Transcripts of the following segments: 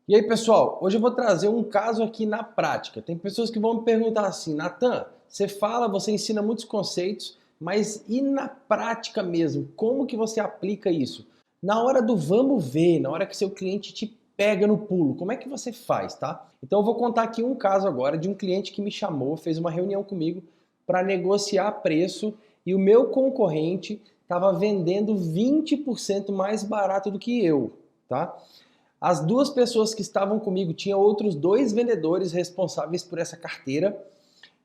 E aí, pessoal, hoje eu vou trazer um caso aqui na prática. Tem pessoas que vão me perguntar assim, Natan, você fala, você ensina muitos conceitos, mas e na prática mesmo? Como que você aplica isso? Na hora do vamos ver, na hora que seu cliente te pega no pulo, como é que você faz, tá? Então eu vou contar aqui um caso agora de um cliente que me chamou, fez uma reunião comigo para negociar preço e o meu concorrente estava vendendo 20% mais barato do que eu, tá? As duas pessoas que estavam comigo, tinha outros dois vendedores responsáveis por essa carteira,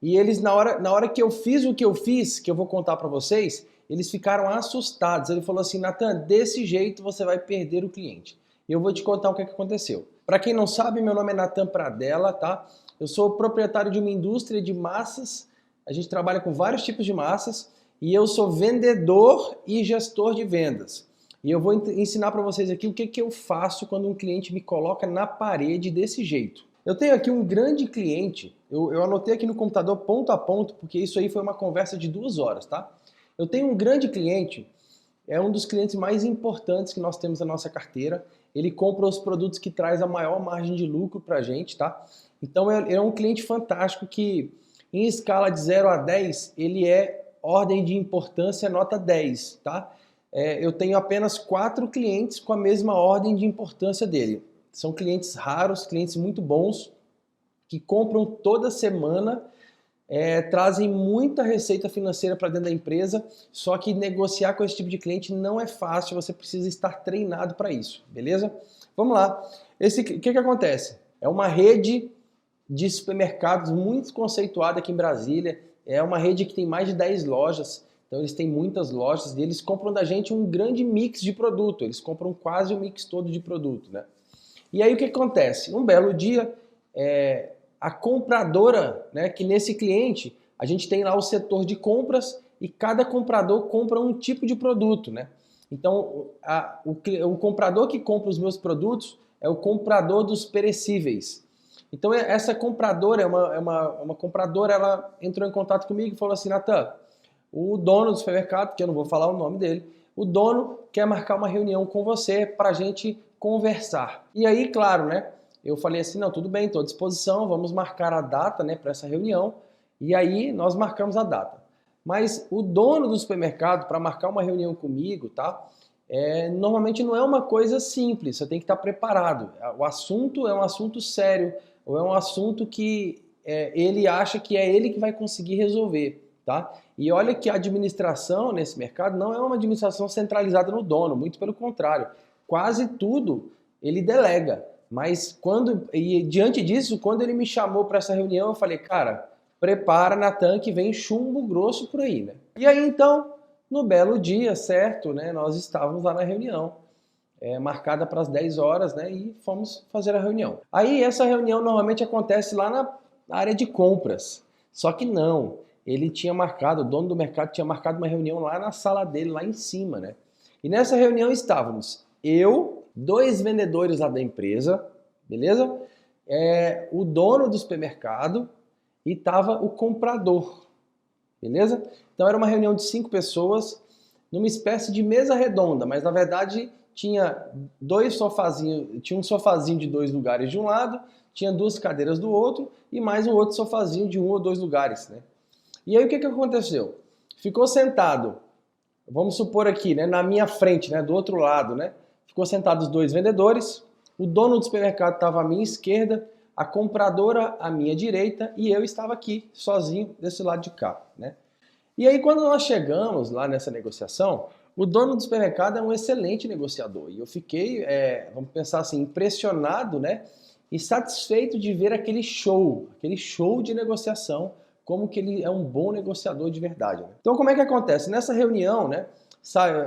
e eles, na hora que eu fiz o que eu fiz, que eu vou contar para vocês, eles ficaram assustados. Ele falou assim, Natan, desse jeito você vai perder o cliente. E eu vou te contar o que aconteceu. Para quem não sabe, meu nome é Natan Pradella, tá? Eu sou proprietário de uma indústria de massas, a gente trabalha com vários tipos de massas, e eu sou vendedor e gestor de vendas. E eu vou ensinar para vocês aqui o que eu faço quando um cliente me coloca na parede desse jeito. Eu tenho aqui um grande cliente, eu anotei aqui no computador ponto a ponto, porque isso aí foi uma conversa de 2 horas, tá? Eu tenho um grande cliente, é um dos clientes mais importantes que nós temos na nossa carteira. Ele compra os produtos que traz a maior margem de lucro para a gente, tá? Então é um cliente fantástico que, em escala de 0 a 10, ele é ordem de importância nota 10, tá? Eu tenho apenas 4 clientes com a mesma ordem de importância dele. São clientes raros, clientes muito bons, que compram toda semana, trazem muita receita financeira para dentro da empresa, só que negociar com esse tipo de cliente não é fácil, você precisa estar treinado para isso, beleza? Vamos lá. O que acontece? É uma rede de supermercados muito conceituada aqui em Brasília, é uma rede que tem mais de 10 lojas, então eles têm muitas lojas e eles compram da gente um grande mix de produto, eles compram quase o mix todo de produto, né? E aí o que acontece? Um belo dia, a compradora, né, que nesse cliente, a gente tem lá o setor de compras e cada comprador compra um tipo de produto, né? Então, o comprador que compra os meus produtos é o comprador dos perecíveis. Então, essa compradora é uma compradora, ela entrou em contato comigo e falou assim, Natan, o dono do supermercado, que eu não vou falar o nome dele, o dono quer marcar uma reunião com você para a gente conversar. E aí, claro, né? Eu falei assim, não, tudo bem, estou à disposição, vamos marcar a data, né, para essa reunião. E aí nós marcamos a data. Mas o dono do supermercado, para marcar uma reunião comigo, tá? Normalmente não é uma coisa simples, você tem que estar preparado. O assunto é um assunto sério, ou é um assunto que ele acha que é ele que vai conseguir resolver. Tá? E olha que a administração nesse mercado não é uma administração centralizada no dono, muito pelo contrário. Quase tudo ele delega. Mas diante disso, quando ele me chamou para essa reunião, eu falei, cara, prepara, Natan, que vem chumbo grosso por aí, né? E aí então, no belo dia, certo, né? Nós estávamos lá na reunião, marcada para as 10 horas, né? E fomos fazer a reunião. Aí essa reunião normalmente acontece lá na área de compras. Só que não. Ele tinha marcado, o dono do mercado tinha marcado uma reunião lá na sala dele, lá em cima, né? E nessa reunião estávamos eu, 2 vendedores lá da empresa, beleza? O dono do supermercado e estava o comprador, beleza? Então era uma reunião de 5 pessoas, numa espécie de mesa redonda, mas na verdade tinha 2 sofazinhos, tinha um sofazinho de 2 lugares de um lado, tinha 2 cadeiras do outro e mais um outro sofazinho de 1 ou 2 lugares, né? E aí o que aconteceu? Ficou sentado, vamos supor aqui, né, na minha frente, né, do outro lado, né? Ficou sentados 2 vendedores, o dono do supermercado estava à minha esquerda, a compradora à minha direita e eu estava aqui, sozinho, desse lado de cá, né? E aí quando nós chegamos lá nessa negociação, o dono do supermercado é um excelente negociador e eu fiquei, vamos pensar assim, impressionado, né? E satisfeito de ver aquele show de negociação, como que ele é um bom negociador de verdade. Né? Então, como é que acontece? Nessa reunião, né,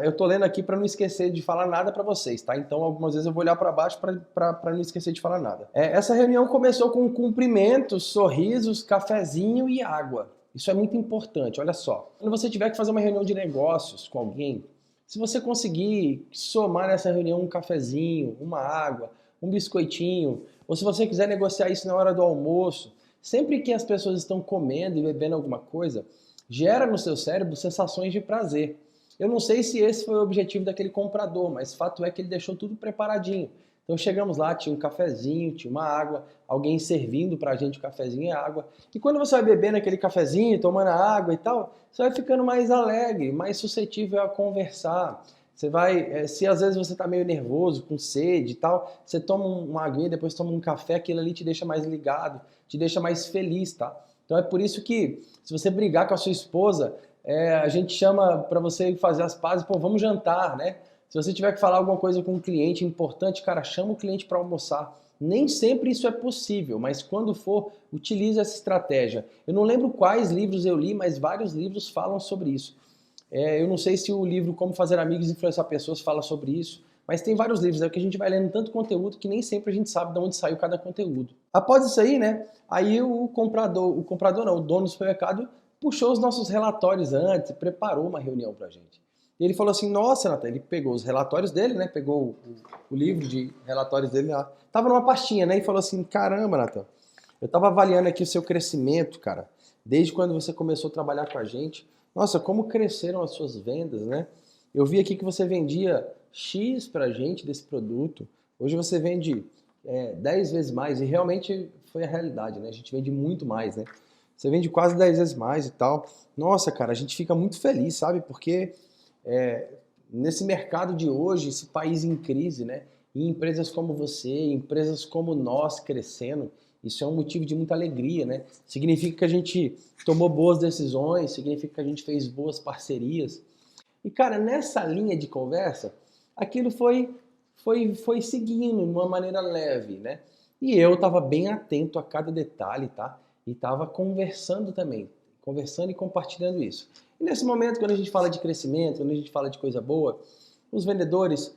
eu estou lendo aqui para não esquecer de falar nada para vocês, tá? Então, algumas vezes eu vou olhar para baixo para não esquecer de falar nada. Essa reunião começou com cumprimentos, sorrisos, cafezinho e água. Isso é muito importante, olha só. Quando você tiver que fazer uma reunião de negócios com alguém, se você conseguir somar nessa reunião um cafezinho, uma água, um biscoitinho, ou se você quiser negociar isso na hora do almoço, sempre que as pessoas estão comendo e bebendo alguma coisa, gera no seu cérebro sensações de prazer. Eu não sei se esse foi o objetivo daquele comprador, mas fato é que ele deixou tudo preparadinho. Então chegamos lá, tinha um cafezinho, tinha uma água, alguém servindo pra gente o cafezinho e água. E quando você vai bebendo aquele cafezinho, tomando a água e tal, você vai ficando mais alegre, mais suscetível a conversar. Você vai, se às vezes você está meio nervoso, com sede e tal, você toma uma aguinha, depois toma um café, aquilo ali te deixa mais ligado, te deixa mais feliz, tá? Então é por isso que, se você brigar com a sua esposa, a gente chama para você fazer as pazes, pô, vamos jantar, né? Se você tiver que falar alguma coisa com um cliente importante, cara, chama o cliente para almoçar. Nem sempre isso é possível, mas quando for, utilize essa estratégia. Eu não lembro quais livros eu li, mas vários livros falam sobre isso. Eu não sei se o livro Como Fazer Amigos e Influenciar Pessoas fala sobre isso, mas tem vários livros que a gente vai lendo tanto conteúdo que nem sempre a gente sabe de onde saiu cada conteúdo. Após isso aí, né, aí o comprador não, o dono do supermercado puxou os nossos relatórios antes, preparou uma reunião pra gente. E ele falou assim, nossa, Natan, ele pegou os relatórios dele, né, pegou o livro de relatórios dele lá, tava numa pastinha, né, e falou assim, caramba, Natan, eu tava avaliando aqui o seu crescimento, cara, desde quando você começou a trabalhar com a gente. Nossa, como cresceram as suas vendas, né? Eu vi aqui que você vendia X pra gente desse produto. Hoje você vende 10 vezes mais. E realmente foi a realidade, né? A gente vende muito mais, né? Você vende quase 10 vezes mais e tal. Nossa, cara, a gente fica muito feliz, sabe? Porque nesse mercado de hoje, esse país em crise, né? E empresas como você, empresas como nós crescendo, isso é um motivo de muita alegria, né? Significa que a gente tomou boas decisões, significa que a gente fez boas parcerias. E, cara, nessa linha de conversa, aquilo foi seguindo de uma maneira leve, né? E eu estava bem atento a cada detalhe, tá? E estava conversando também, conversando e compartilhando isso. E nesse momento, quando a gente fala de crescimento, quando a gente fala de coisa boa, os vendedores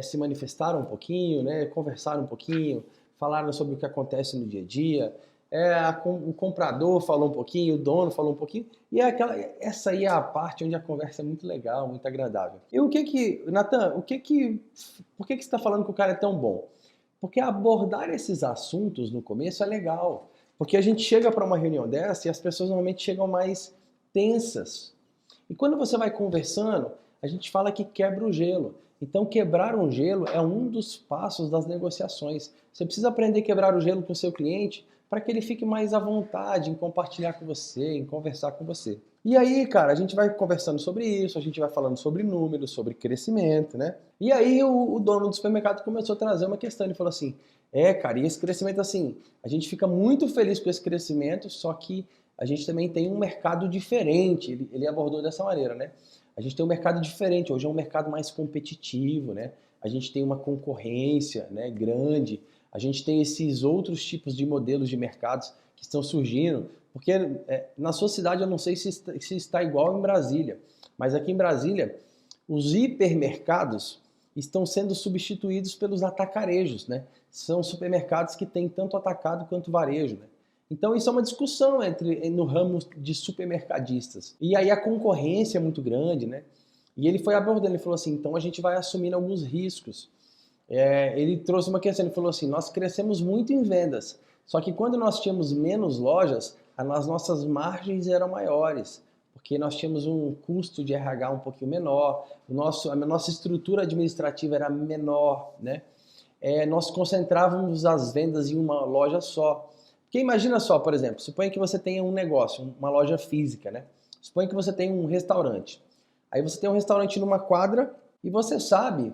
se manifestaram um pouquinho, né? Conversaram um pouquinho, falaram sobre o que acontece no dia a dia, o comprador falou um pouquinho, o dono falou um pouquinho, e essa aí é a parte onde a conversa é muito legal, muito agradável. E Natan, por que você está falando que o cara é tão bom? Porque abordar esses assuntos no começo é legal, porque a gente chega para uma reunião dessa e as pessoas normalmente chegam mais tensas. E quando você vai conversando, a gente fala que quebra o gelo. Então, quebrar um gelo é um dos passos das negociações. Você precisa aprender a quebrar o gelo com o seu cliente para que ele fique mais à vontade em compartilhar com você, em conversar com você. E aí, cara, a gente vai conversando sobre isso, a gente vai falando sobre números, sobre crescimento, né? E aí o dono do supermercado começou a trazer uma questão, ele falou assim, cara, e esse crescimento assim, a gente fica muito feliz com esse crescimento, só que a gente também tem um mercado diferente, ele abordou dessa maneira, né? A gente tem um mercado diferente, hoje é um mercado mais competitivo, né? A gente tem uma concorrência, né, grande, a gente tem esses outros tipos de modelos de mercados que estão surgindo, porque na sua cidade eu não sei se está igual em Brasília, mas aqui em Brasília os hipermercados estão sendo substituídos pelos atacarejos, né? São supermercados que têm tanto atacado quanto varejo, né? Então isso é uma discussão no ramo de supermercadistas. E aí a concorrência é muito grande, né? E ele foi abordando, ele falou assim, então a gente vai assumindo alguns riscos. Ele trouxe uma questão, ele falou assim, nós crescemos muito em vendas, só que quando nós tínhamos menos lojas, as nossas margens eram maiores, porque nós tínhamos um custo de RH um pouquinho menor, a nossa estrutura administrativa era menor, né? Nós concentrávamos as vendas em uma loja só. Porque imagina só, por exemplo, suponha que você tenha um negócio, uma loja física, né? Suponha que você tem um restaurante. Aí você tem um restaurante numa quadra e você sabe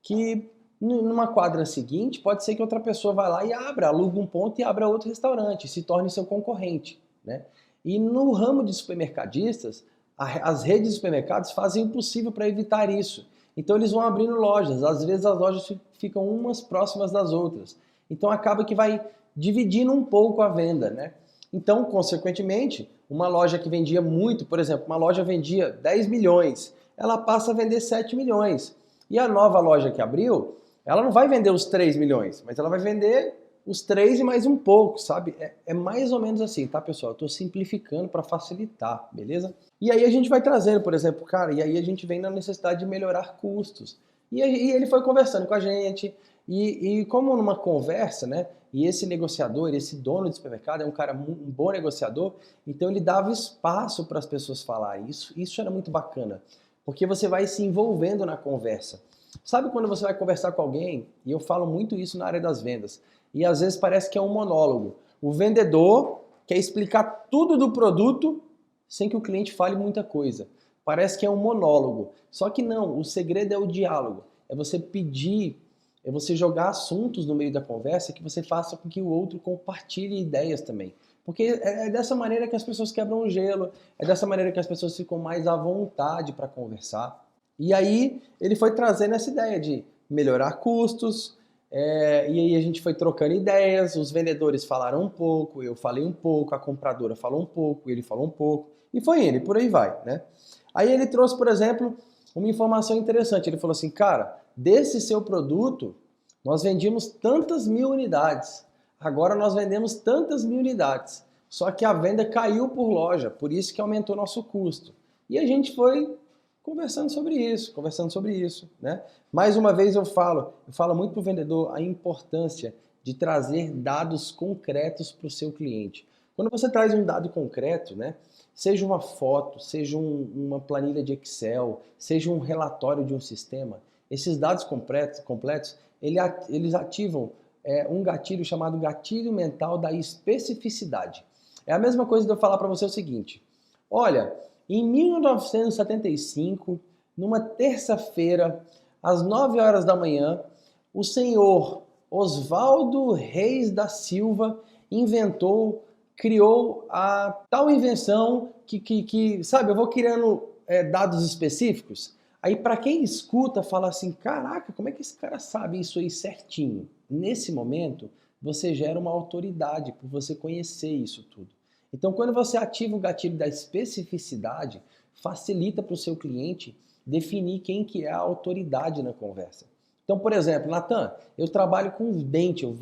que numa quadra seguinte pode ser que outra pessoa vá lá e aluga um ponto e abra outro restaurante, se torne seu concorrente, né? E no ramo de supermercadistas, as redes de supermercados fazem o possível para evitar isso. Então eles vão abrindo lojas, às vezes as lojas ficam umas próximas das outras. Então acaba que vai dividindo um pouco a venda, né? Então, consequentemente, uma loja que vendia muito, por exemplo, uma loja vendia 10 milhões, ela passa a vender 7 milhões. E a nova loja que abriu, ela não vai vender os 3 milhões, mas ela vai vender os 3 e mais um pouco, sabe? É mais ou menos assim, tá, pessoal? Eu tô simplificando para facilitar, beleza? E aí a gente vai trazendo, por exemplo, cara, e aí a gente vem na necessidade de melhorar custos. E ele foi conversando com a gente, e como numa conversa, né? E esse negociador, esse dono de supermercado é um cara, um bom negociador, então ele dava espaço para as pessoas falarem. Isso era muito bacana, porque você vai se envolvendo na conversa. Sabe quando você vai conversar com alguém, e eu falo muito isso na área das vendas, e às vezes parece que é um monólogo. O vendedor quer explicar tudo do produto sem que o cliente fale muita coisa. Parece que é um monólogo. Só que não, o segredo é o diálogo. É você pedir, é você jogar assuntos no meio da conversa que você faça com que o outro compartilhe ideias também. Porque é dessa maneira que as pessoas quebram o gelo, é dessa maneira que as pessoas ficam mais à vontade para conversar. E aí ele foi trazendo essa ideia de melhorar custos, e aí a gente foi trocando ideias, os vendedores falaram um pouco, eu falei um pouco, a compradora falou um pouco, ele falou um pouco, e foi indo, e por aí vai, né? Aí ele trouxe, por exemplo, uma informação interessante. Ele falou assim, cara, desse seu produto, nós vendíamos tantas mil unidades. Agora nós vendemos tantas mil unidades. Só que a venda caiu por loja, por isso que aumentou nosso custo. E a gente foi conversando sobre isso, né? Mais uma vez eu falo muito para o vendedor a importância de trazer dados concretos para o seu cliente. Quando você traz um dado concreto, né? Seja uma foto, seja uma planilha de Excel, seja um relatório de um sistema, esses dados completos eles ativam um gatilho chamado gatilho mental da especificidade. É a mesma coisa de eu falar para você o seguinte, olha, em 1975, numa terça-feira, às 9 horas da manhã, o senhor Oswaldo Reis da Silva criou a tal invenção que sabe, eu vou criando dados específicos. Aí para quem escuta, fala assim, caraca, como é que esse cara sabe isso aí certinho? Nesse momento, você gera uma autoridade por você conhecer isso tudo. Então, quando você ativa o gatilho da especificidade, facilita para o seu cliente definir quem que é a autoridade na conversa. Então, por exemplo, Natan, eu trabalho com dente, eu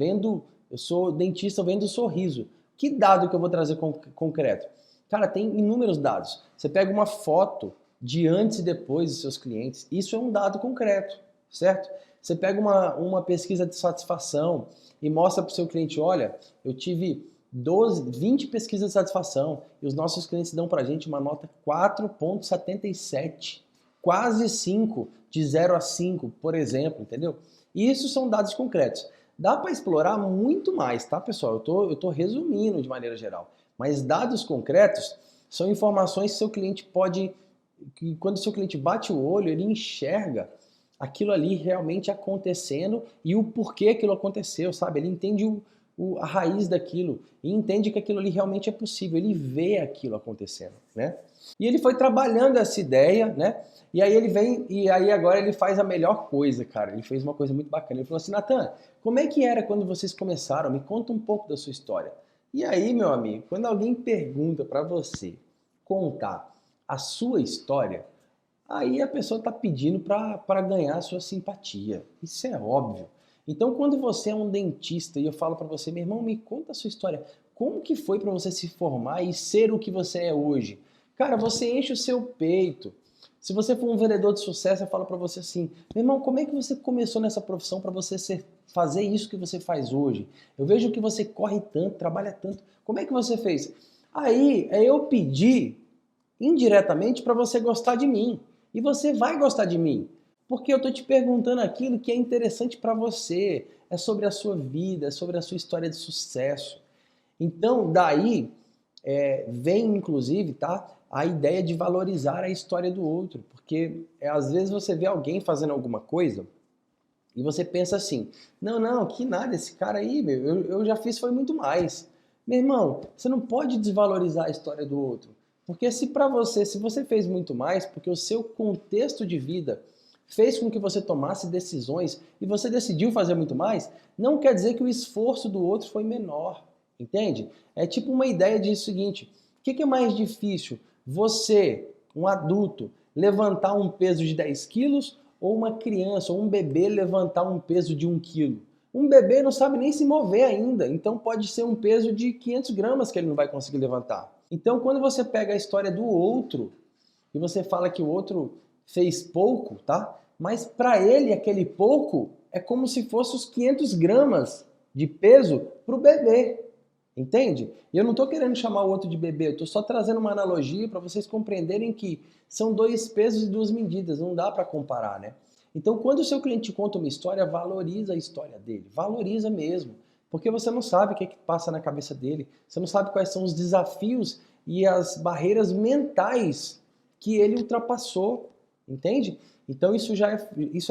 sou dentista, eu vendo sorriso. Que dado que eu vou trazer concreto? Cara, tem inúmeros dados. Você pega uma foto de antes e depois dos seus clientes, isso é um dado concreto, certo? Você pega uma pesquisa de satisfação e mostra para o seu cliente, olha, eu tive 20 pesquisas de satisfação e os nossos clientes dão para a gente uma nota 4,77, quase 5, de 0 a 5, por exemplo, entendeu? E isso são dados concretos. Dá para explorar muito mais, tá, pessoal? Eu tô resumindo de maneira geral. Mas dados concretos são informações que seu cliente que quando o seu cliente bate o olho, ele enxerga aquilo ali realmente acontecendo e o porquê aquilo aconteceu, sabe? Ele entende a raiz daquilo e entende que aquilo ali realmente é possível, ele vê aquilo acontecendo, né? E ele foi trabalhando essa ideia, né? E aí agora ele faz a melhor coisa, cara. Ele fez uma coisa muito bacana. Ele falou assim, Natan, como é que era quando vocês começaram? Me conta um pouco da sua história. E aí, meu amigo, quando alguém pergunta para você contar a sua história, aí a pessoa está pedindo para ganhar a sua simpatia. Isso é óbvio. Então, quando você é um dentista e eu falo para você, meu irmão, me conta a sua história. Como que foi para você se formar e ser o que você é hoje? Cara, você enche o seu peito. Se você for um vendedor de sucesso, eu falo para você assim, meu irmão, como é que você começou nessa profissão para você fazer isso que você faz hoje? Eu vejo que você corre tanto, trabalha tanto. Como é que você fez? Aí, eu pedi indiretamente para você gostar de mim. E você vai gostar de mim. Porque eu estou te perguntando aquilo que é interessante para você. É sobre a sua vida, é sobre a sua história de sucesso. Então, daí vem, inclusive, tá, a ideia de valorizar a história do outro. Porque às vezes você vê alguém fazendo alguma coisa e você pensa assim, não, que nada, esse cara aí, meu, eu já fiz foi muito mais. Meu irmão, você não pode desvalorizar a história do outro. Porque se você fez muito mais, porque o seu contexto de vida fez com que você tomasse decisões e você decidiu fazer muito mais, não quer dizer que o esforço do outro foi menor, entende? É tipo uma ideia de seguinte, o que é mais difícil? Você, um adulto, levantar um peso de 10 quilos ou uma criança, ou um bebê levantar um peso de 1 quilo? Um bebê não sabe nem se mover ainda, então pode ser um peso de 500 gramas que ele não vai conseguir levantar. Então, quando você pega a história do outro e você fala que o outro fez pouco, tá? Mas para ele, aquele pouco é como se fosse os 500 gramas de peso para o bebê, entende? E eu não estou querendo chamar o outro de bebê, eu estou só trazendo uma analogia para vocês compreenderem que são dois pesos e duas medidas, não dá para comparar, né? Então, quando o seu cliente te conta uma história, valoriza a história dele, valoriza mesmo, porque você não sabe o que é que passa na cabeça dele, você não sabe quais são os desafios e as barreiras mentais que ele ultrapassou, entende? Então isso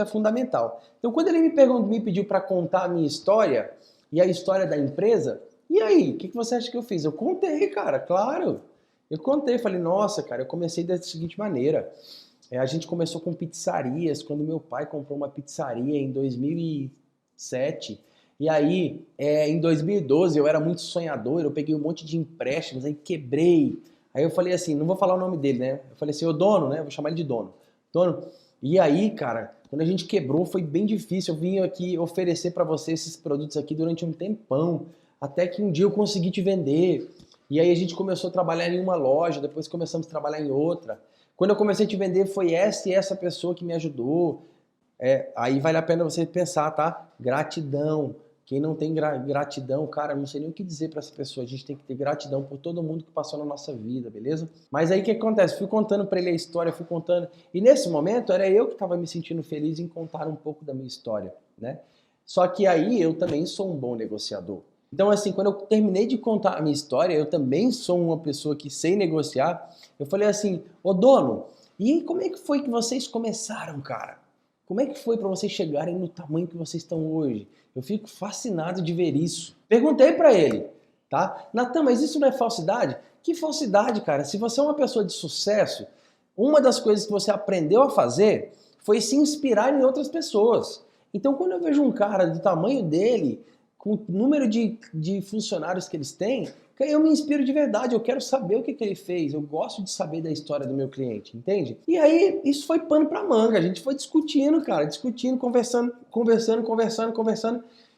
é fundamental. Então quando ele me pediu para contar a minha história e a história da empresa, e aí, o que você acha que eu fiz? Eu contei, cara, claro. Eu contei, falei, nossa, cara, eu comecei da seguinte maneira. A gente começou com pizzarias, quando meu pai comprou uma pizzaria em 2007. E aí, em 2012, eu era muito sonhador, eu peguei um monte de empréstimos, aí quebrei. Aí eu falei assim, não vou falar o nome dele, né? Eu falei assim, ô dono, né? Vou chamar ele de dono. Dono, e aí, cara, quando a gente quebrou, foi bem difícil. Eu vim aqui oferecer para você esses produtos aqui durante um tempão, até que um dia eu consegui te vender. E aí a gente começou a trabalhar em uma loja, depois começamos a trabalhar em outra. Quando eu comecei a te vender, foi essa e essa pessoa que me ajudou. Aí vale a pena você pensar, tá? Gratidão. Quem não tem gratidão, cara, eu não sei nem o que dizer para essa pessoa. A gente tem que ter gratidão por todo mundo que passou na nossa vida, beleza? Mas aí o que acontece? Fui contando para ele a história, fui contando. E nesse momento era eu que estava me sentindo feliz em contar um pouco da minha história, né? Só que aí eu também sou um bom negociador. Então, assim, quando eu terminei de contar a minha história, eu também sou uma pessoa que sei negociar. Eu falei assim, ô dono, e como é que foi que vocês começaram, cara? Como é que foi para vocês chegarem no tamanho que vocês estão hoje? Eu fico fascinado de ver isso. Perguntei para ele, tá? Natan, mas isso não é falsidade? Que falsidade, cara? Se você é uma pessoa de sucesso, uma das coisas que você aprendeu a fazer foi se inspirar em outras pessoas. Então, quando eu vejo um cara do tamanho dele, com o número de funcionários que eles têm, eu me inspiro de verdade, eu quero saber o que ele fez, eu gosto de saber da história do meu cliente, entende? E aí, isso foi pano pra manga, a gente foi discutindo, cara, discutindo, conversando,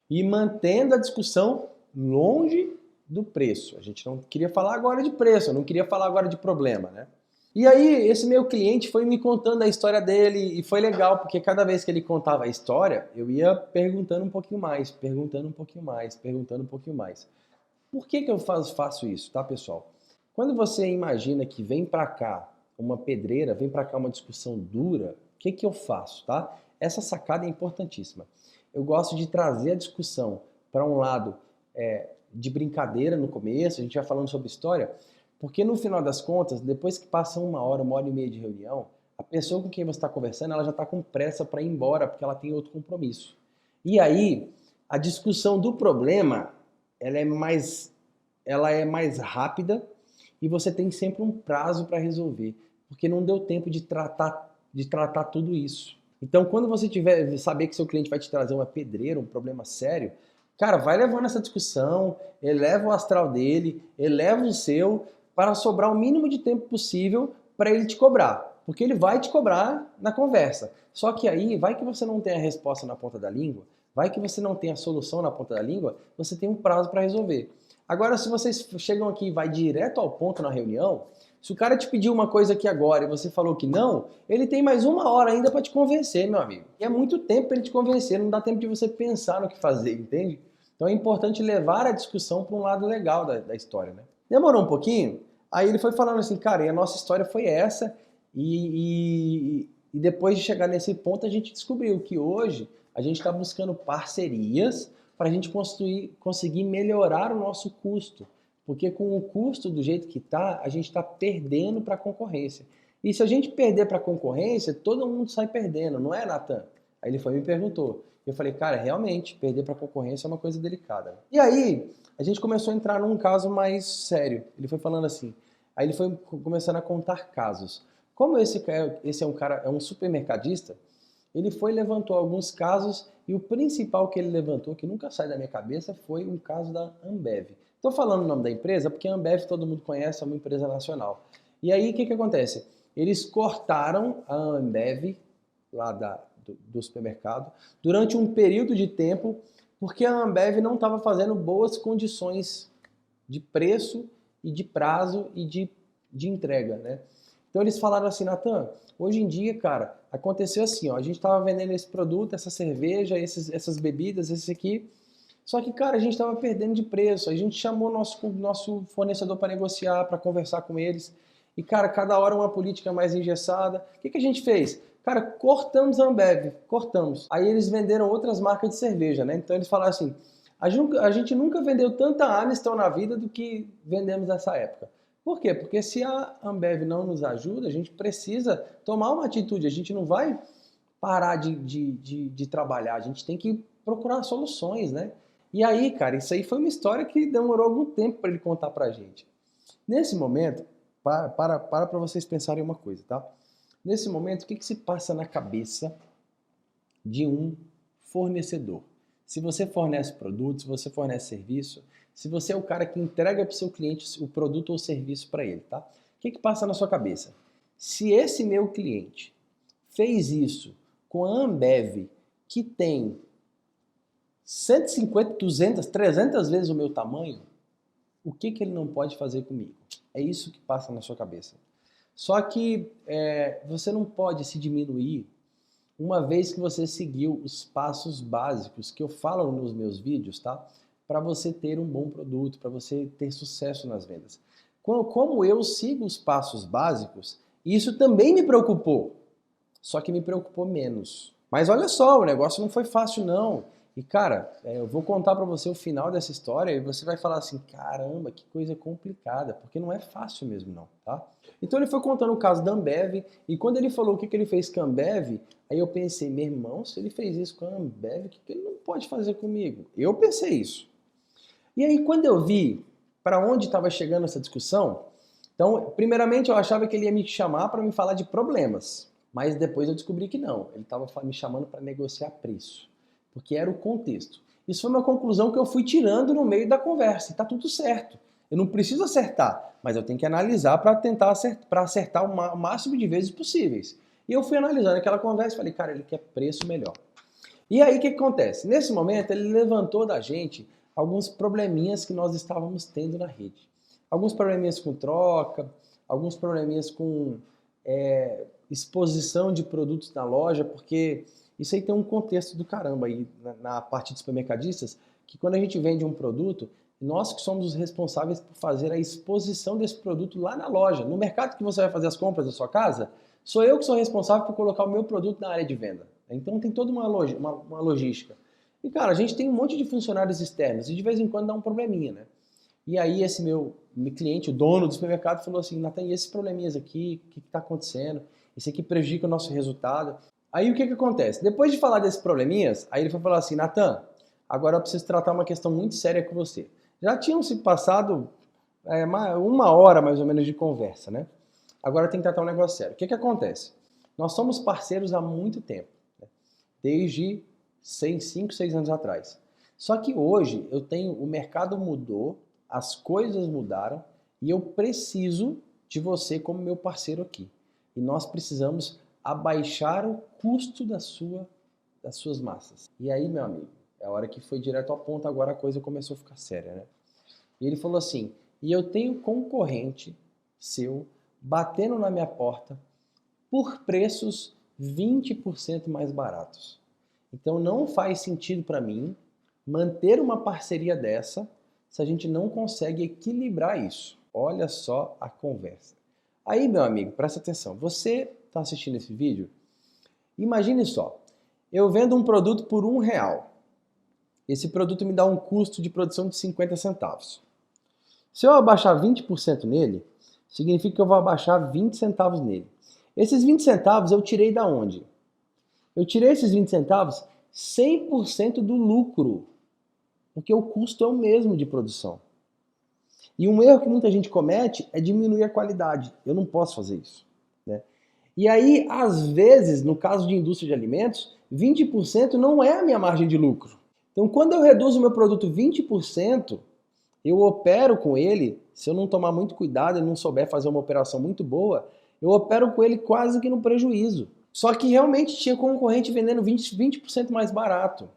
e mantendo a discussão longe do preço. A gente não queria falar agora de preço, eu não queria falar agora de problema, né? E aí, esse meu cliente foi me contando a história dele e foi legal, porque cada vez que ele contava a história, eu ia perguntando um pouquinho mais, perguntando um pouquinho mais, perguntando um pouquinho mais. Por que que eu faço isso, tá, pessoal? Quando você imagina que vem pra cá uma pedreira, vem pra cá uma discussão dura, o que que eu faço, tá? Essa sacada é importantíssima. Eu gosto de trazer a discussão para um lado de brincadeira no começo, a gente vai falando sobre história, porque no final das contas, depois que passa uma hora e meia de reunião, a pessoa com quem você está conversando, ela já está com pressa para ir embora, porque ela tem outro compromisso. E aí, a discussão do problema, ela é mais rápida e você tem sempre um prazo para resolver, porque não deu tempo de tratar tudo isso. Então, quando você saber que seu cliente vai te trazer uma pedreira, um problema sério, cara, vai levando essa discussão, eleva o astral dele, eleva o seu, para sobrar o mínimo de tempo possível para ele te cobrar. Porque ele vai te cobrar na conversa. Só que aí, vai que você não tem a resposta na ponta da língua, vai que você não tem a solução na ponta da língua, você tem um prazo para resolver. Agora, se vocês chegam aqui e vai direto ao ponto na reunião, se o cara te pediu uma coisa aqui agora e você falou que não, ele tem mais uma hora ainda para te convencer, meu amigo. E é muito tempo para ele te convencer, não dá tempo de você pensar no que fazer, entende? Então é importante levar a discussão para um lado legal da história, né? Demorou um pouquinho, aí ele foi falando assim, cara, e a nossa história foi essa, e depois de chegar nesse ponto a gente descobriu que hoje a gente está buscando parcerias para a gente conseguir melhorar o nosso custo. Porque com o custo do jeito que está, a gente está perdendo para a concorrência. E se a gente perder para a concorrência, todo mundo sai perdendo, não é, Natan? Aí ele foi e me perguntou. Eu falei, cara, realmente, perder para a concorrência é uma coisa delicada. E aí, a gente começou a entrar num caso mais sério. Ele foi falando assim. Aí ele foi começando a contar casos. Como esse é um cara, é um supermercadista, ele foi e levantou alguns casos e o principal que ele levantou, que nunca sai da minha cabeça, foi um caso da Ambev. Estou falando o nome da empresa porque a Ambev todo mundo conhece, é uma empresa nacional. E aí o que acontece? Eles cortaram a Ambev lá do supermercado durante um período de tempo porque a Ambev não estava fazendo boas condições de preço e de prazo e de entrega, né? Então eles falaram assim, Natan, hoje em dia, cara, aconteceu assim, ó, a gente estava vendendo esse produto, essa cerveja, essas bebidas, esse aqui, só que, cara, a gente estava perdendo de preço, a gente chamou nosso fornecedor para negociar, para conversar com eles, e, cara, cada hora uma política mais engessada. O que a gente fez? Cara, cortamos a Ambev, cortamos. Aí eles venderam outras marcas de cerveja, né? Então eles falaram assim, a gente nunca vendeu tanta Amstel na vida do que vendemos nessa época. Por quê? Porque se a Ambev não nos ajuda, a gente precisa tomar uma atitude, a gente não vai parar de trabalhar, a gente tem que procurar soluções, né? E aí, cara, isso aí foi uma história que demorou algum tempo para ele contar pra gente. Nesse momento, para vocês pensarem uma coisa, tá? Nesse momento, o que se passa na cabeça de um fornecedor? Se você fornece produto, se você fornece serviço, se você é o cara que entrega para o seu cliente o produto ou serviço para ele, tá? O que passa na sua cabeça? Se esse meu cliente fez isso com a Ambev, que tem 150, 200, 300 vezes o meu tamanho, o que ele não pode fazer comigo? É isso que passa na sua cabeça. Só que você não pode se diminuir uma vez que você seguiu os passos básicos que eu falo nos meus vídeos, tá? Para você ter um bom produto, para você ter sucesso nas vendas. Como eu sigo os passos básicos, isso também me preocupou. Só que me preocupou menos. Mas olha só, o negócio não foi fácil não. E cara, eu vou contar para você o final dessa história e você vai falar assim, caramba, que coisa complicada, porque não é fácil mesmo não, tá? Então ele foi contando o caso da Ambev e quando ele falou o que ele fez com a Ambev, aí eu pensei, meu irmão, se ele fez isso com a Ambev, o que ele não pode fazer comigo? Eu pensei isso. E aí quando eu vi para onde estava chegando essa discussão, então primeiramente eu achava que ele ia me chamar para me falar de problemas, mas depois eu descobri que não, ele estava me chamando para negociar preço. Porque era o contexto. Isso foi uma conclusão que eu fui tirando no meio da conversa. E tá tudo certo. Eu não preciso acertar, mas eu tenho que analisar para tentar acertar o máximo de vezes possíveis. E eu fui analisando aquela conversa e falei, cara, ele quer preço melhor. E aí o que acontece? Nesse momento ele levantou da gente alguns probleminhas que nós estávamos tendo na rede. Alguns probleminhas com troca, alguns probleminhas com exposição de produtos na loja, porque isso aí tem um contexto do caramba aí na parte de supermercadistas, que quando a gente vende um produto, nós que somos os responsáveis por fazer a exposição desse produto lá na loja. No mercado que você vai fazer as compras da sua casa, sou eu que sou responsável por colocar o meu produto na área de venda. Então tem toda uma logística. E cara, a gente tem um monte de funcionários externos e de vez em quando dá um probleminha, né? E aí esse meu cliente, o dono do supermercado, falou assim, Nathan, e esses probleminhas aqui, o que está acontecendo? Isso aqui prejudica o nosso resultado. Aí o que acontece? Depois de falar desses probleminhas, aí ele foi falar assim, Nathan, agora eu preciso tratar uma questão muito séria com você. Já tinham se passado uma hora mais ou menos de conversa, né? Agora tem que tratar um negócio sério. O que acontece? Nós somos parceiros há muito tempo, né? Desde 5, 6 anos atrás. Só que hoje o mercado mudou, as coisas mudaram e eu preciso de você como meu parceiro aqui. E nós precisamos abaixar o custo das suas massas. E aí, meu amigo, é a hora que foi direto ao ponto, agora a coisa começou a ficar séria, né? E ele falou assim, e eu tenho concorrente seu batendo na minha porta por preços 20% mais baratos. Então não faz sentido para mim manter uma parceria dessa se a gente não consegue equilibrar isso. Olha só a conversa. Aí, meu amigo, presta atenção. Você está assistindo esse vídeo? Imagine só. Eu vendo um produto por R$1. Esse produto me dá um custo de produção de 50 centavos. Se eu abaixar 20% nele, significa que eu vou abaixar 20 centavos nele. Esses 20 centavos eu tirei da onde? Eu tirei esses 20 centavos 100% do lucro, porque o custo é o mesmo de produção. E um erro que muita gente comete é diminuir a qualidade. Eu não posso fazer isso, né? E aí, às vezes, no caso de indústria de alimentos, 20% não é a minha margem de lucro. Então, quando eu reduzo o meu produto 20%, eu opero com ele, se eu não tomar muito cuidado e não souber fazer uma operação muito boa, eu opero com ele quase que no prejuízo. Só que realmente tinha concorrente vendendo 20% mais barato.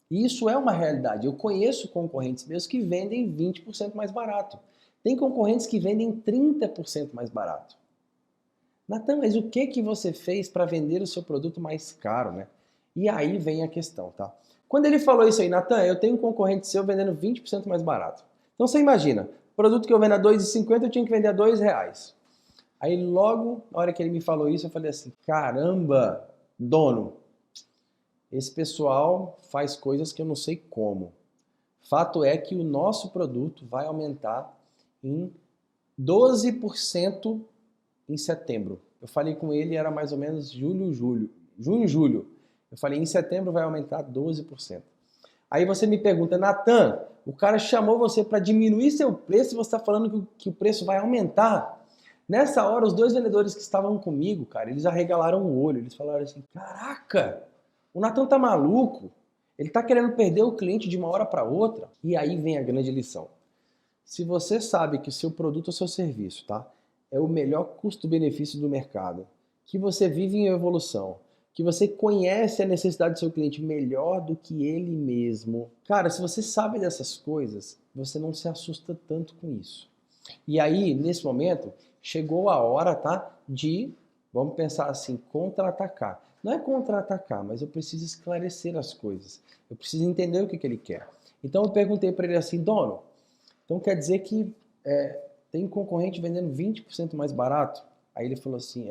E isso é uma realidade. Eu conheço concorrentes meus que vendem 20% mais barato. Tem concorrentes que vendem 30% mais barato. Nathan, mas o que você fez para vender o seu produto mais caro, né? E aí vem a questão, tá? Quando ele falou isso aí, Nathan, eu tenho um concorrente seu vendendo 20% mais barato. Então você imagina, produto que eu vendo a R$2,50 eu tinha que vender a R$2. Aí logo, na hora que ele me falou isso, eu falei assim, caramba, Dono, esse pessoal faz coisas que eu não sei como. Fato é que o nosso produto vai aumentar em 12% em setembro. Eu falei com ele, era mais ou menos junho, julho. Eu falei, em setembro vai aumentar 12%. Aí você me pergunta, Natan, o cara chamou você para diminuir seu preço e você está falando que o preço vai aumentar? Nessa hora, os dois vendedores que estavam comigo, cara, eles arregalaram o olho. Eles falaram assim, caraca, o Natan tá maluco. Ele tá querendo perder o cliente de uma hora para outra. E aí vem a grande lição. Se você sabe que o seu produto ou seu serviço, tá, é o melhor custo-benefício do mercado, que você vive em evolução, que você conhece a necessidade do seu cliente melhor do que ele mesmo. Cara, se você sabe dessas coisas, você não se assusta tanto com isso. E aí, nesse momento, chegou a hora, tá, de, vamos pensar assim, contra-atacar. Não é contra-atacar, mas eu preciso esclarecer as coisas. Eu preciso entender o que ele quer. Então eu perguntei para ele assim, dono, então quer dizer que tem concorrente vendendo 20% mais barato? Aí ele falou assim,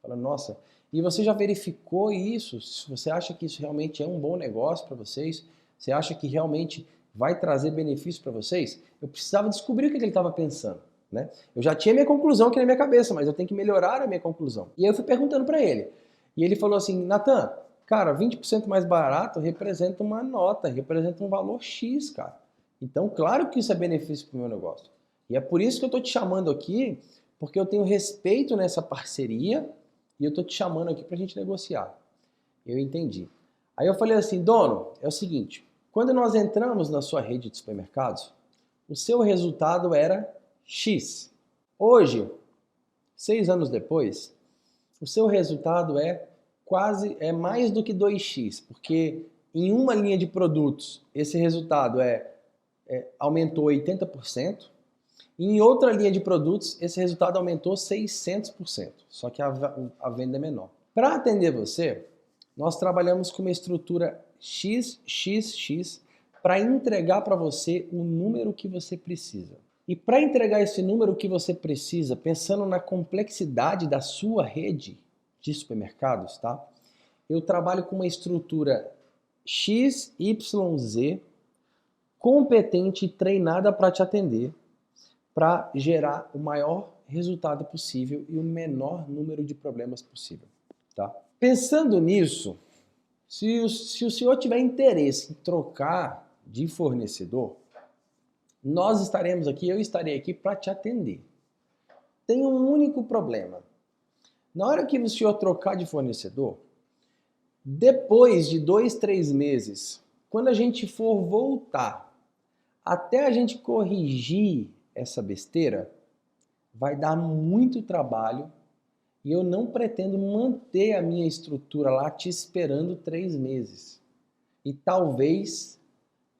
Falou, nossa, e você já verificou isso? Você acha que isso realmente é um bom negócio para vocês? Você acha que realmente vai trazer benefício para vocês? Eu precisava descobrir o que ele estava pensando, né? Eu já tinha minha conclusão aqui na minha cabeça, mas eu tenho que melhorar a minha conclusão. E aí eu fui perguntando para ele. E ele falou assim, Natan, cara, 20% mais barato representa uma nota, representa um valor X, cara. Então, claro que isso é benefício para o meu negócio. E é por isso que eu estou te chamando aqui, porque eu tenho respeito nessa parceria e eu estou te chamando aqui para a gente negociar. Eu entendi. Aí eu falei assim, dono, é o seguinte, quando nós entramos na sua rede de supermercados, o seu resultado era X. Hoje, 6 anos depois, o seu resultado é mais do que 2x, porque em uma linha de produtos esse resultado aumentou 80%, e em outra linha de produtos esse resultado aumentou 600%, só que a venda é menor. Para atender você, nós trabalhamos com uma estrutura XXX para entregar para você o número que você precisa. E para entregar esse número que você precisa, pensando na complexidade da sua rede de supermercados, tá? Eu trabalho com uma estrutura XYZ competente e treinada para te atender, para gerar o maior resultado possível e o menor número de problemas possível, tá? Pensando nisso, se o senhor tiver interesse em trocar de fornecedor, nós estaremos aqui, eu estarei aqui para te atender. Tem um único problema. Na hora que o senhor trocar de fornecedor, depois de 2, 3 meses, quando a gente for voltar, até a gente corrigir essa besteira, vai dar muito trabalho e eu não pretendo manter a minha estrutura lá te esperando 3 meses. E talvez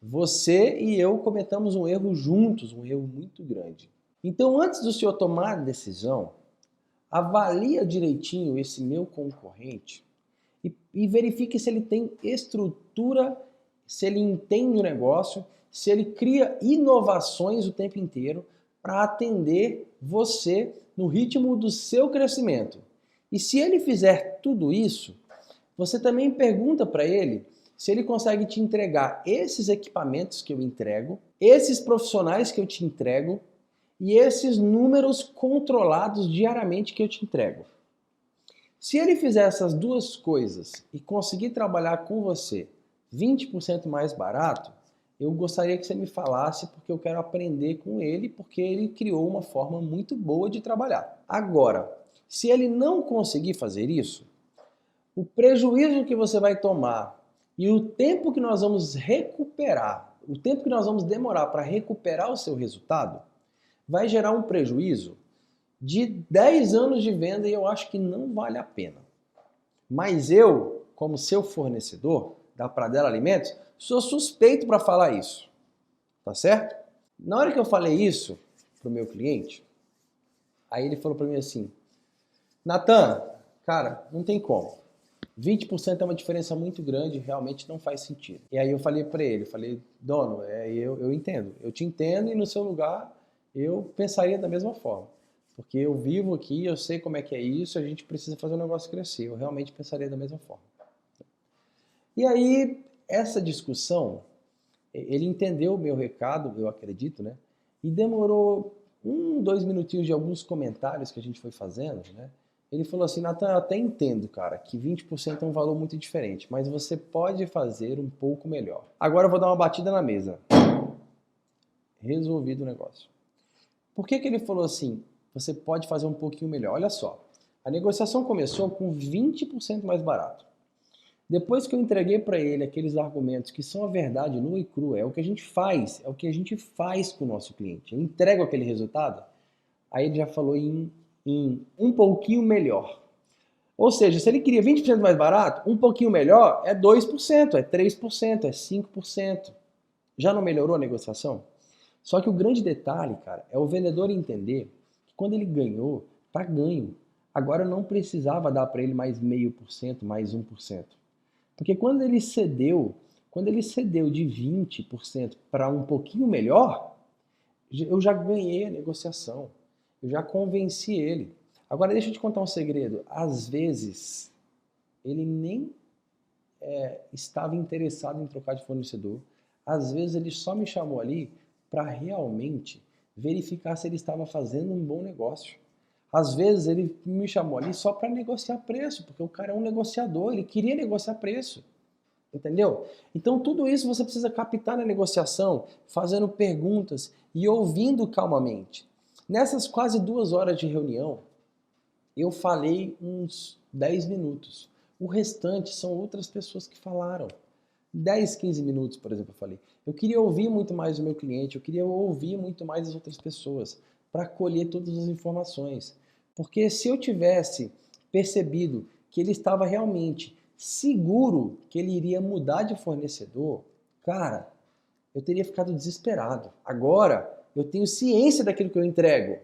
você e eu cometamos um erro juntos, um erro muito grande. Então, antes do senhor tomar a decisão, avalia direitinho esse meu concorrente e verifique se ele tem estrutura, se ele entende o negócio, se ele cria inovações o tempo inteiro para atender você no ritmo do seu crescimento. E se ele fizer tudo isso, você também pergunta para ele se ele consegue te entregar esses equipamentos que eu entrego, esses profissionais que eu te entrego e esses números controlados diariamente que eu te entrego. Se ele fizer essas duas coisas e conseguir trabalhar com você 20% mais barato, eu gostaria que você me falasse porque eu quero aprender com ele, porque ele criou uma forma muito boa de trabalhar. Agora, se ele não conseguir fazer isso, o prejuízo que você vai tomar e o tempo que nós vamos recuperar, o tempo que nós vamos demorar para recuperar o seu resultado, vai gerar um prejuízo de 10 anos de venda e eu acho que não vale a pena. Mas eu, como seu fornecedor da Pradella Alimentos, sou suspeito para falar isso, tá certo? Na hora que eu falei isso pro meu cliente, aí ele falou para mim assim, Natan, cara, não tem como. 20% é uma diferença muito grande, realmente não faz sentido. E aí eu falei para ele, dono, eu entendo, eu te entendo e no seu lugar eu pensaria da mesma forma. Porque eu vivo aqui, eu sei como é que é isso, a gente precisa fazer o negócio crescer. Eu realmente pensaria da mesma forma. E aí, essa discussão, ele entendeu o meu recado, eu acredito, né? E demorou 2 minutinhos de alguns comentários que a gente foi fazendo, né? Ele falou assim, Nathan, eu até entendo, cara, que 20% é um valor muito diferente, mas você pode fazer um pouco melhor. Agora eu vou dar uma batida na mesa. Resolvido o negócio. Por que ele falou assim, você pode fazer um pouquinho melhor? Olha só, a negociação começou com 20% mais barato. Depois que eu entreguei para ele aqueles argumentos que são a verdade nua e crua, é o que a gente faz, é o que a gente faz com o nosso cliente. Eu entrego aquele resultado, aí ele já falou em um pouquinho melhor. Ou seja, se ele queria 20% mais barato, um pouquinho melhor é 2%, é 3%, é 5%. Já não melhorou a negociação? Só que o grande detalhe, cara, é o vendedor entender que quando ele ganhou, tá ganho. Agora não precisava dar para ele mais 0,5%, mais 1%. Porque quando ele cedeu de 20% para um pouquinho melhor, eu já ganhei a negociação. Eu já convenci ele. Agora deixa eu te contar um segredo. Às vezes, ele nem estava interessado em trocar de fornecedor. Às vezes ele só me chamou ali para realmente verificar se ele estava fazendo um bom negócio. Às vezes ele me chamou ali só para negociar preço, porque o cara é um negociador, ele queria negociar preço. Entendeu? Então tudo isso você precisa captar na negociação, fazendo perguntas e ouvindo calmamente. Nessas quase 2 horas de reunião, eu falei uns 10 minutos. O restante são outras pessoas que falaram. 10, 15 minutos, por exemplo, eu falei. Eu queria ouvir muito mais o meu cliente, eu queria ouvir muito mais as outras pessoas, para colher todas as informações. Porque se eu tivesse percebido que ele estava realmente seguro que ele iria mudar de fornecedor, cara, eu teria ficado desesperado. Agora, eu tenho ciência daquilo que eu entrego.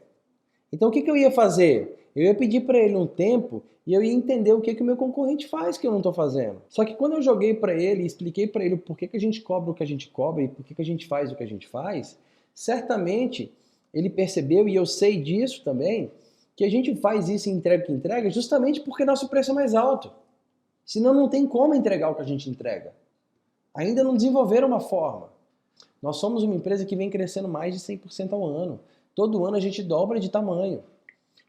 Então, o que eu ia fazer? Eu ia pedir para ele um tempo e eu ia entender o que o meu concorrente faz que eu não estou fazendo. Só que quando eu joguei para ele e expliquei para ele por que a gente cobra o que a gente cobra e por que a gente faz o que a gente faz, certamente ele percebeu, e eu sei disso também, que a gente faz isso e entrega o que entrega justamente porque nosso preço é mais alto. Senão não tem como entregar o que a gente entrega. Ainda não desenvolveram uma forma. Nós somos uma empresa que vem crescendo mais de 100% ao ano. Todo ano a gente dobra de tamanho.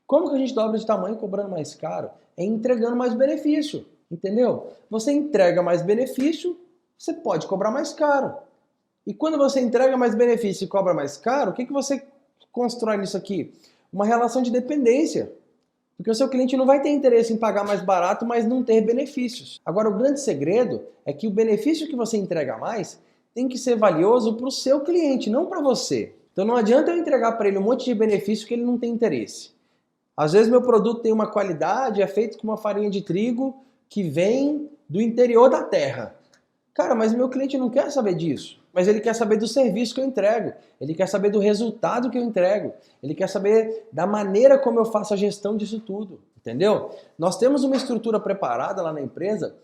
Como que a gente dobra de tamanho cobrando mais caro? É entregando mais benefício, entendeu? Você entrega mais benefício, você pode cobrar mais caro. E quando você entrega mais benefício e cobra mais caro, o que você constrói nisso aqui? Uma relação de dependência. Porque o seu cliente não vai ter interesse em pagar mais barato, mas não ter benefícios. Agora, o grande segredo é que o benefício que você entrega mais tem que ser valioso para o seu cliente, não para você. Então não adianta eu entregar para ele um monte de benefício que ele não tem interesse. Às vezes meu produto tem uma qualidade, é feito com uma farinha de trigo que vem do interior da terra. Cara, mas meu cliente não quer saber disso. Mas ele quer saber do serviço que eu entrego. Ele quer saber do resultado que eu entrego. Ele quer saber da maneira como eu faço a gestão disso tudo. Entendeu? Nós temos uma estrutura preparada lá na empresa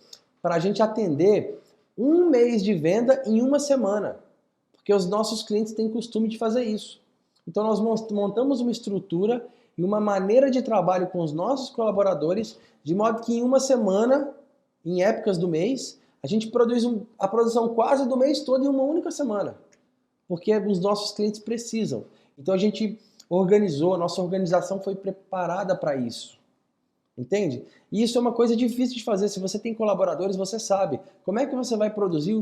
para a gente atender 1 mês de venda em 1 semana. Porque os nossos clientes têm costume de fazer isso. Então nós montamos uma estrutura e uma maneira de trabalho com os nossos colaboradores, de modo que em 1 semana, em épocas do mês, a gente produz a produção quase do mês todo em uma única semana. Porque os nossos clientes precisam. Então a gente organizou, a nossa organização foi preparada para isso. Entende? E isso é uma coisa difícil de fazer. Se você tem colaboradores, você sabe. Como é que você vai produzir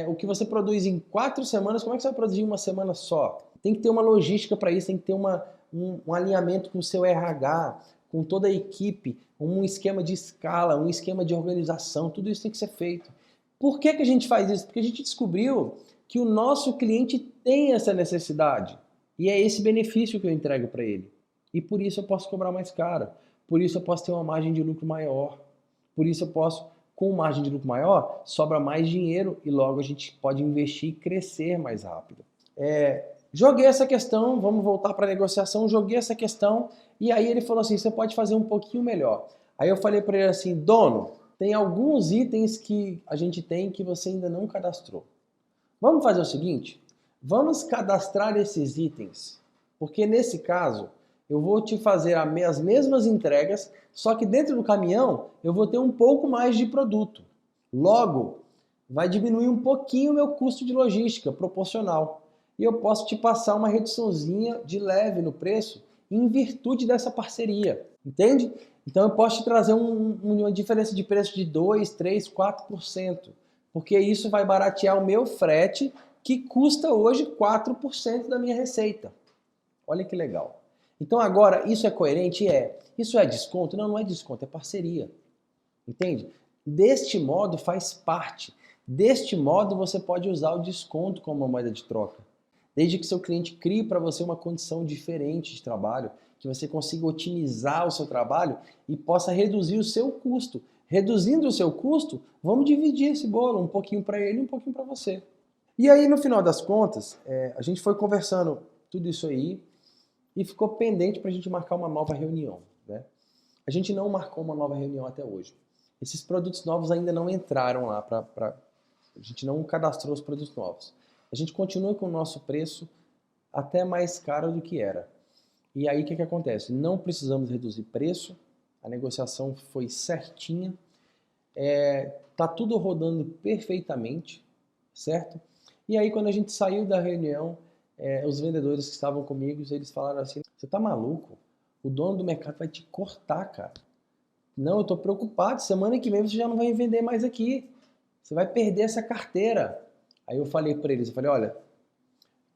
o que você produz em 4 semanas, como é que você vai produzir em 1 semana só? Tem que ter uma logística para isso, tem que ter um alinhamento com o seu RH, com toda a equipe, um esquema de escala, um esquema de organização, tudo isso tem que ser feito. Por que a gente faz isso? Porque a gente descobriu que o nosso cliente tem essa necessidade. E é esse benefício que eu entrego para ele. E por isso eu posso cobrar mais caro. Por isso eu posso ter uma margem de lucro maior. Por isso eu posso, com margem de lucro maior, sobra mais dinheiro e logo a gente pode investir e crescer mais rápido. Joguei essa questão, vamos voltar para a negociação, joguei essa questão e aí ele falou assim, você pode fazer um pouquinho melhor. Aí eu falei para ele assim, dono, tem alguns itens que a gente tem que você ainda não cadastrou. Vamos fazer o seguinte, vamos cadastrar esses itens, porque nesse caso Eu vou te fazer as mesmas entregas, só que dentro do caminhão eu vou ter um pouco mais de produto. Logo, vai diminuir um pouquinho o meu custo de logística, proporcional. E eu posso te passar uma reduçãozinha de leve no preço em virtude dessa parceria, entende? Então eu posso te trazer uma diferença de preço de 2, 3, 4%, porque isso vai baratear o meu frete, que custa hoje 4% da minha receita. Olha que legal. Então agora, isso é coerente? É. Isso é desconto? Não, não é desconto, é parceria. Entende? Deste modo faz parte. Deste modo você pode usar o desconto como uma moeda de troca. Desde que seu cliente crie para você uma condição diferente de trabalho, que você consiga otimizar o seu trabalho e possa reduzir o seu custo. Reduzindo o seu custo, vamos dividir esse bolo, um pouquinho para ele e um pouquinho para você. E aí, no final das contas, a gente foi conversando tudo isso aí e ficou pendente para a gente marcar uma nova reunião, né? A gente não marcou uma nova reunião até hoje. Esses produtos novos ainda não entraram lá, a gente não cadastrou os produtos novos. A gente continua com o nosso preço até mais caro do que era. E aí o que acontece? Não precisamos reduzir preço, a negociação foi certinha, tá tudo rodando perfeitamente, certo? E aí quando a gente saiu da reunião, os vendedores que estavam comigo, eles falaram assim, você tá maluco? O dono do mercado vai te cortar, cara. Não, eu tô preocupado, semana que vem você já não vai vender mais aqui. Você vai perder essa carteira. Aí eu falei para eles, olha,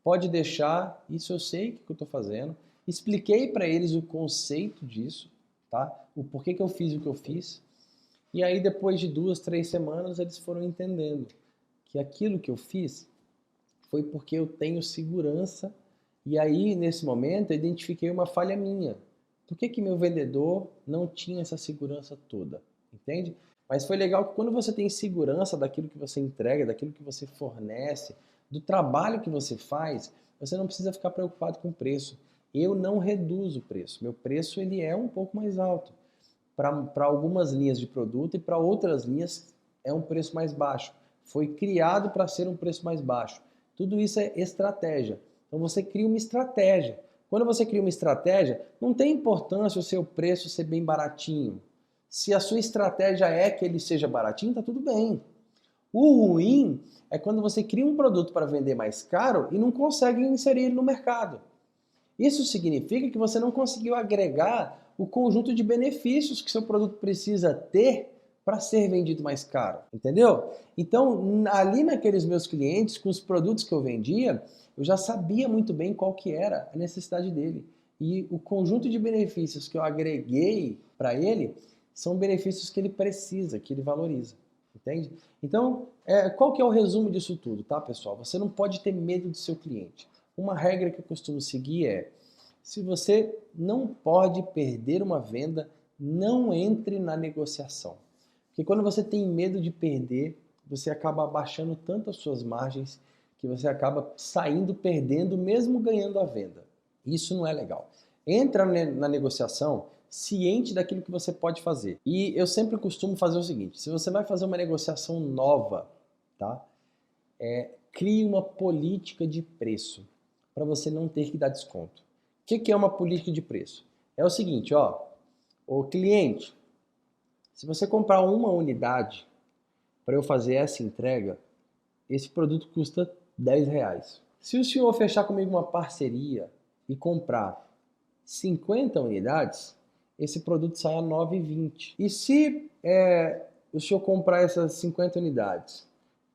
pode deixar, isso eu sei o que eu tô fazendo. Expliquei para eles o conceito disso, tá? O porquê que eu fiz o que eu fiz. E aí depois de 2, 3 semanas eles foram entendendo que aquilo que eu fiz foi porque eu tenho segurança. E aí nesse momento eu identifiquei uma falha minha. Por que meu vendedor não tinha essa segurança toda? Entende? Mas foi legal que quando você tem segurança daquilo que você entrega, daquilo que você fornece, do trabalho que você faz, você não precisa ficar preocupado com o preço. Eu não reduzo o preço. Meu preço ele é um pouco mais alto. Para algumas linhas de produto e para outras linhas é um preço mais baixo. Foi criado para ser um preço mais baixo. Tudo isso é estratégia. Então você cria uma estratégia. Quando você cria uma estratégia, não tem importância o seu preço ser bem baratinho. Se a sua estratégia é que ele seja baratinho, tá tudo bem. O ruim é quando você cria um produto para vender mais caro e não consegue inserir ele no mercado. Isso significa que você não conseguiu agregar o conjunto de benefícios que seu produto precisa ter para ser vendido mais caro, entendeu? Então, ali naqueles meus clientes, com os produtos que eu vendia, eu já sabia muito bem qual que era a necessidade dele. E o conjunto de benefícios que eu agreguei para ele são benefícios que ele precisa, que ele valoriza, entende? Então, qual que é o resumo disso tudo, tá, pessoal? Você não pode ter medo do seu cliente. Uma regra que eu costumo seguir é, se você não pode perder uma venda, não entre na negociação. Porque quando você tem medo de perder, você acaba abaixando tanto as suas margens que você acaba saindo perdendo, mesmo ganhando a venda. Isso não é legal. Entra na negociação ciente daquilo que você pode fazer. E eu sempre costumo fazer o seguinte, se você vai fazer uma negociação nova, tá? Crie uma política de preço para você não ter que dar desconto. O que é uma política de preço? É o seguinte, ó, o cliente, se você comprar uma unidade para eu fazer essa entrega, esse produto custa R$10. Se o senhor fechar comigo uma parceria e comprar 50 unidades, esse produto sai a R$9,20. E se o senhor comprar essas 50 unidades,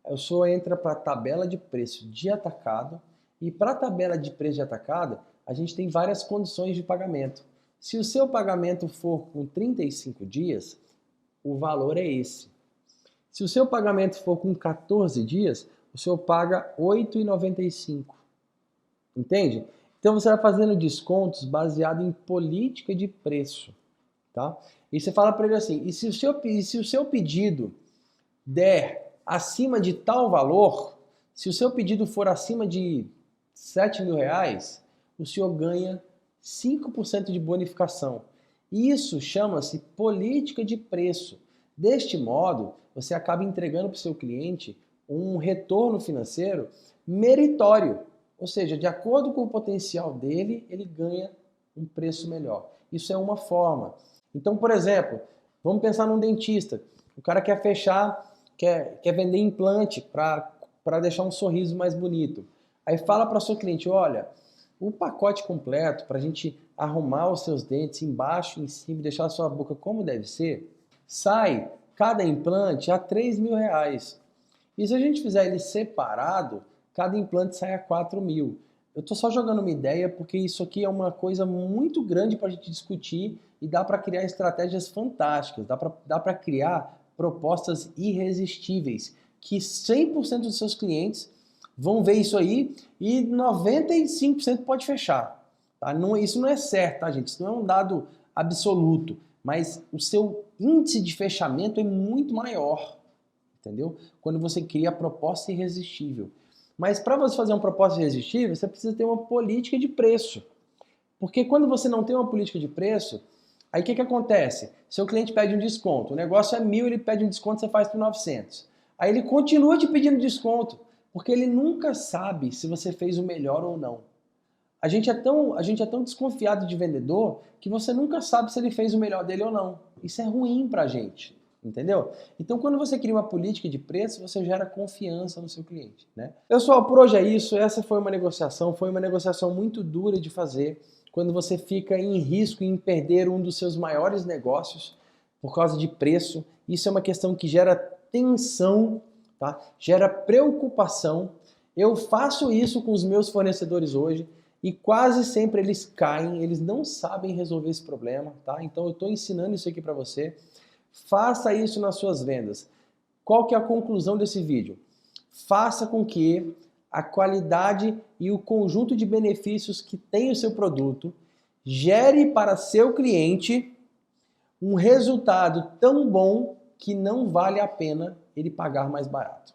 o senhor entra para a tabela de preço de atacado, e para a tabela de preço de atacado, a gente tem várias condições de pagamento. Se o seu pagamento for com 35 dias, o valor é esse. Se o seu pagamento for com 14 dias, o senhor paga R$ 8,95. Entende? Então você vai fazendo descontos baseado em política de preço. Tá? E você fala para ele assim, e se o seu pedido der acima de tal valor, se o seu pedido for acima de R$7.000, o senhor ganha 5% de bonificação. Isso chama-se política de preço. Deste modo, você acaba entregando para o seu cliente um retorno financeiro meritório. Ou seja, de acordo com o potencial dele, ele ganha um preço melhor. Isso é uma forma. Então, por exemplo, vamos pensar num dentista. O cara quer fechar, quer vender implante para deixar um sorriso mais bonito. Aí fala para o seu cliente, olha, o pacote completo para a gente arrumar os seus dentes embaixo e em cima e deixar a sua boca como deve ser, sai cada implante a R$ 3.000. E se a gente fizer ele separado, cada implante sai a 4.000. Eu estou só jogando uma ideia porque isso aqui é uma coisa muito grande para a gente discutir e dá para criar estratégias fantásticas, dá para criar propostas irresistíveis que 100% dos seus clientes vão ver isso aí e 95% pode fechar. Tá? Não, isso não é certo, tá, gente? Isso não é um dado absoluto, mas o seu índice de fechamento é muito maior, entendeu? Quando você cria a proposta irresistível. Mas para você fazer uma proposta irresistível, você precisa ter uma política de preço. Porque quando você não tem uma política de preço, aí o que acontece? Seu cliente pede um desconto, o negócio é 1.000, ele pede um desconto, você faz por 900. Aí ele continua te pedindo desconto, porque ele nunca sabe se você fez o melhor ou não. A gente é tão desconfiado de vendedor que você nunca sabe se ele fez o melhor dele ou não. Isso é ruim pra gente. Entendeu? Então, quando você cria uma política de preço, você gera confiança no seu cliente, né? Pessoal, por hoje é isso. Essa foi uma negociação muito dura de fazer, quando você fica em risco em perder um dos seus maiores negócios por causa de preço. Isso é uma questão que gera tensão, tá? Gera preocupação. Eu faço isso com os meus fornecedores hoje e quase sempre eles caem, eles não sabem resolver esse problema, tá? Então, eu estou ensinando isso aqui para você. Faça isso nas suas vendas. Qual que é a conclusão desse vídeo? Faça com que a qualidade e o conjunto de benefícios que tem o seu produto gere para seu cliente um resultado tão bom que não vale a pena ele pagar mais barato.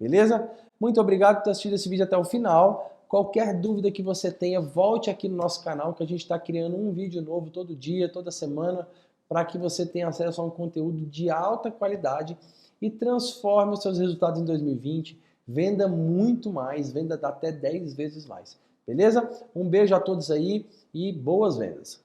Beleza? Muito obrigado por ter assistido esse vídeo até o final. Qualquer dúvida que você tenha, volte aqui no nosso canal que a gente está criando um vídeo novo todo dia, toda semana, para que você tenha acesso a um conteúdo de alta qualidade e transforme os seus resultados em 2020. Venda muito mais, venda até 10 vezes mais. Beleza? Um beijo a todos aí e boas vendas!